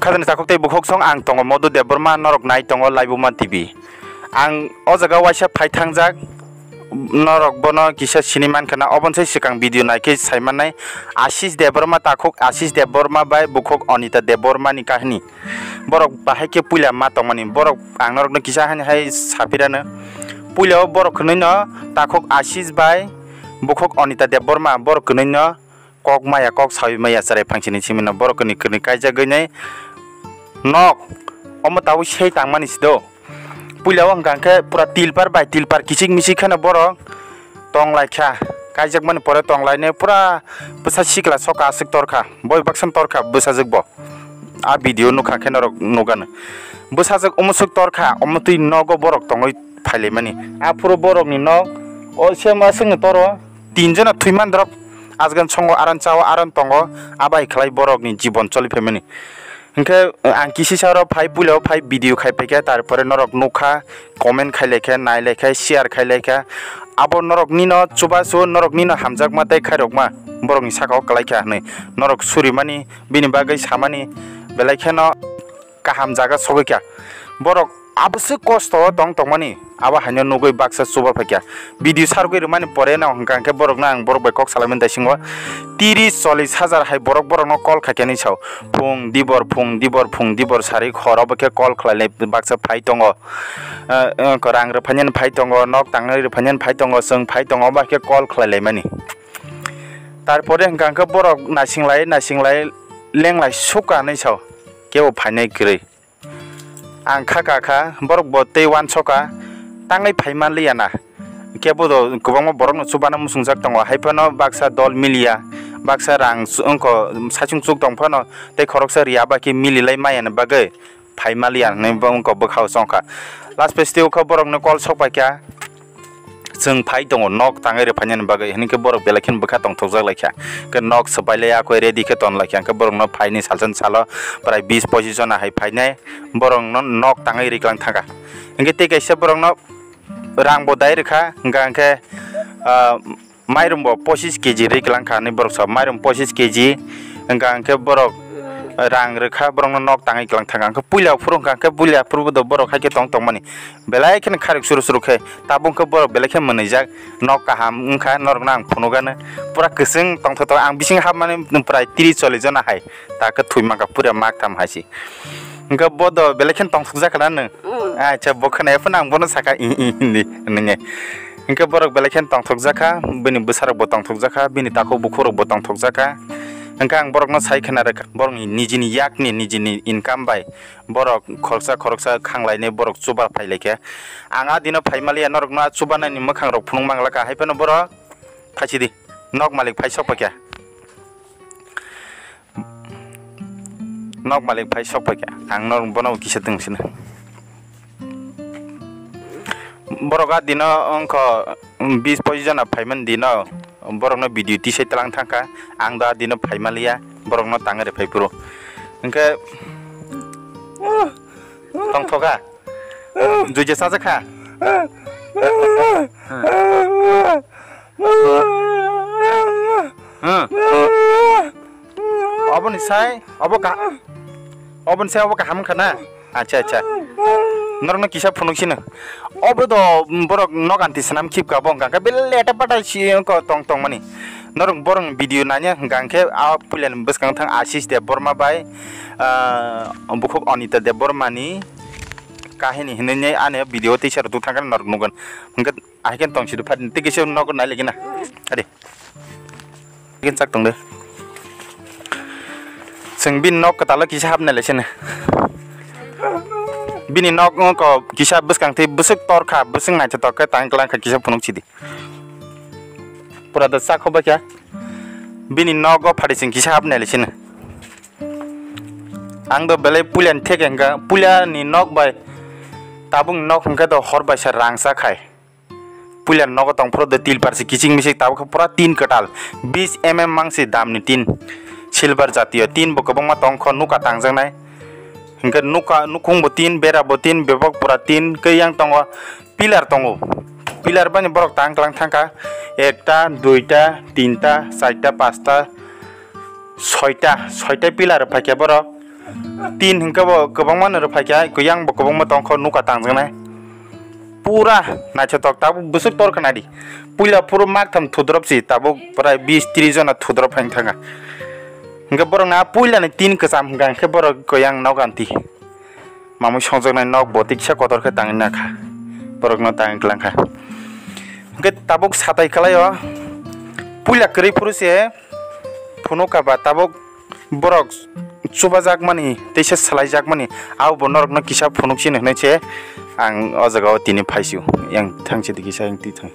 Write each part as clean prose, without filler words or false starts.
Kadang takut teh bukhok song ang tongo modu deborma norok nai tongo laibuma TV. Ang o jaga waisa phai thangjak norok bono kisa siniman kana obon sai sikang video naike saimanai Ashish Deborma takuk Ashish Deborma bai bukhok Anita Deborma ni kahni. Borok bahai ke puila ma tongmani borok ang norok no kisa hai sapirana. Puila borok khnoino takuk Ashish bai bukhok Anita Deborma borok khnoino kok maya kok sawi maya sarai phangchini chimina borok ni kni kaija geinai nok omo tawu sei tangmani sido. Puila wang gangke pura tilpar bai tilpar kicik misik khana borok tonglai kha kaijak mani pore tonglai ne pura besa sikla soka asik torkha boy baksan torkha besajak bo a video nukha khe norok nugan besajak umusuk torkha omutui nogo borok tongoi phaile mani a puro borok ni nog o sema sing toro tinjona thuiman drop azgan songo aran chawa aran tongo abai khlai borok ni jibon choli phemani Hingke ang kisi saro phai pulo phai video khai peke tarpore norok nukha comment khai lekha nai lekha share khai lekha abo norok nino chubasu norok nino hamjak matai khairok ma borok ni sakao kalaikha nei norok surimani bini bagai samani belaikha no kaham jaga sogekya borok abse kosto tong tongmani aba hanyo nugoi baksa suba phakya video sargoi rumani pore na hangke borok na ang borok bai kok salamen dasingo 30-40,000 hai borok borok no call khakeni chau phung dibor sari khoro bake call khlale baksa phai tongo korang re phanyen phai tongo nok tangai re phanyen phai tongo sung phai tongo bake call khlale mani tarpore hangke borok nasinglai lenglai suka nei chau kebo phainai grei ang kha borok bo tei wan soka tangai phaiman liana kebo do kubang borok no subana musungjak tongo haipano baksa dol milia baksa rang unko sachung chuk tongphano tei khoroksa riya ba ki mililai mayan bagai phaimalian ne bongko bkhau songkha last festival ko borok no call sok pakya जों phi दङ नक ताङै रे फाइनान बागै हनिके बरक बेलाखिन बखा तंग थोजक लाखिया के नक सबाइले आको ready के तन लाखिया के बरक न फाइनि सालसन सालो प्राय 20-25 जना हाइ फाइनाय बरक न नक ताङै रिक्लां थागा इंगे ते कैसे बरक न रां बदाय रेखा गांके माइरम बो 25 केजि रिक्लां खाने बरक सब माइरम 25 kg गांके Barak rang rekha borong nok tangai klang thangang ke puila phurung ka ke puila purbo do borok ha ke tong tong mani belai ken kharik suru suru khe tabung ke borok belai khe mani jak nok ka ham ungkha norok nang phunugane pura keseng tong tho ang bising hab mane prai 30-40 jana hai ta ke thuima ka pura mak tham hasi ungka bodo belai ken tong thukja kana ne acha bokhane phunang bono saka ni nge ungka borok belai ken tong thukja kha bini busarok bo tong thukja kha bini tako bukhurok bo tong thukja kha Engkang borok no sai khana rek borok ni nijini yakni nijini income bai borok khorsa khanglai ne borok chuba phaileke anga dino phaimali norok na chubana ni makhang rok phunung mangla ka haipano borok phachidi nok malik phaisok pakya nok malik phaisok pakya ang norok bono kisa tungsina borok a dino onko 20-25 jana phaiman dino borok no video tisai talang thangka ang da dino phaimalia borok no tangare phaipuro engke tong thoga juje saja kha obon sai obon ka ham khana acha norno kisa phunuksina obodo borok noganti sanam khip ka bong ka bel leta pata si ko tong mani norong borong video nanya gangke a pulen beskang thang Ashish Deborma bai bukhok Anita Deborma ni kahini hinne ane video te share tu thangan norok nugan hangkat ahiken tong sidu phat te kise nok nai legina ade gen sak tong de sengbin nok ka tala kisa habna lesene bini nok ko kisa beskang te busuk torkha busung nai torka tangklang ka kisa punuk chidi pura da sak hoba kya bini nok go phadi sing kisa habne lesine ang do belai pulian thekenga pulia ni nok bai tabung nok hangka do hor bai sa rangsa khai pulian nok tong pro de til par si kiching misik tab kha pura 3 katal 20 mm mangsi dam ni 3 silver jatiyo 3 bokobong ma tong kho nuka tangjang nai hingga nukung botin bera botin bebok pura 3 ke yang tongo pilar tongo pilar bani borok tangklang thangka ekta duita tinta saita pasta soita pilar phakya borok tin hingka bo kobang man ro phaikya kuyang bo kobang ma tongkho nuka tangjana pura nachotok tabu busuk tor kana di puila puru mak tham thudrop si tabu prai 20-30 jona thudrop phang thanga hingka borok na puila ni tin kesam hingka ke borok kuyang noganti mamu songjok nai nok botik sa kotor khe tangna kha borok no tang klang kha hingka tabuk satai kalayo puila kri puruse phunuka ba tabuk borok chubajak mani teisa salaijak mani au bo norok no kisa phunuksin hne che ang o jaga tini phaisiu yang thangche dikisa yang ti thang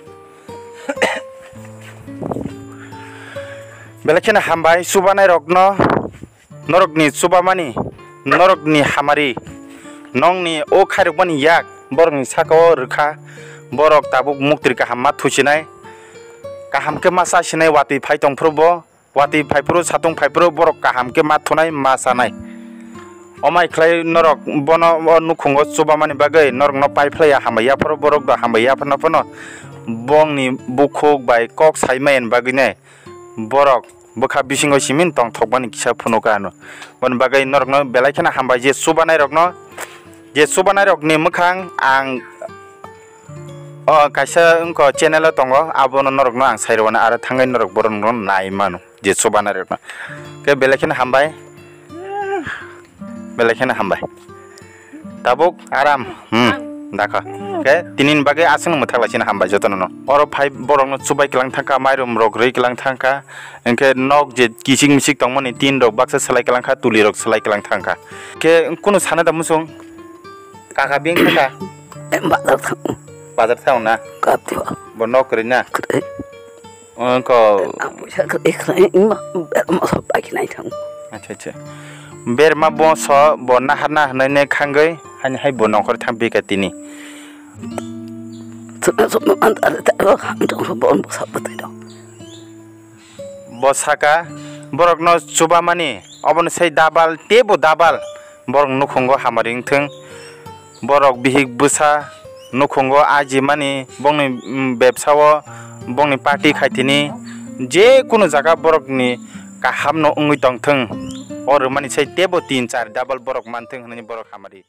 belakena hambai subanai rokno norokni subamani norokni hamari nongni o khairok mani yak borokni sakao rkha borok tabuk muktrika hamma thusinai kahamke masa sinai wati phai tongphrobo wati phaipro satung phaipro borok kaham ke mathunai masanai omai khlai norok bono nukhungo chubamani bagai norok no paiphlaya hamaya phro borok da hamaya phno phno bongni bukhuk bai kok saimain bagine borok bokha bisingo simin tong thokbani kisa phunukano bon bagai norok no belaikhana hambai je subanai rok no je subanai rok ni mukhang ang kaisa unko channel tongo abono norok no ang sairwana ara thangai norok borok no nai mano je sobana rek ke belekhen hambai tabuk aram dakha ke tinin bage asung muthaklasina hambai jotono no oro phai borok no subai klang thangka mairum rok rei klang thangka enke nok je kising misik tongmani tin rok baksa salai klang kha tuli rok salai klang thangka ke kuno sana da musung kaka beng thangka bazar thang na kapti bonok rina ko अच्छा बेर मा बस बना हाना हनने खांगै हानि हाय बनखर थांबि कातिनि बसाका बरक न सुबा मानि अबन सै दाबाल टेबो दाबाल बरक नुखंगो हामारिं थों बरक बिहिक बुसा नुखंगो आजि मानि बंनि बेबसाव बंनि पार्टी खाइतिनि जे कुनु जागा बरकनि काहाम न उंगै तंथों और मानि सै टेबो 3-4 डाबल बरक मानथों हननि बरक हामारि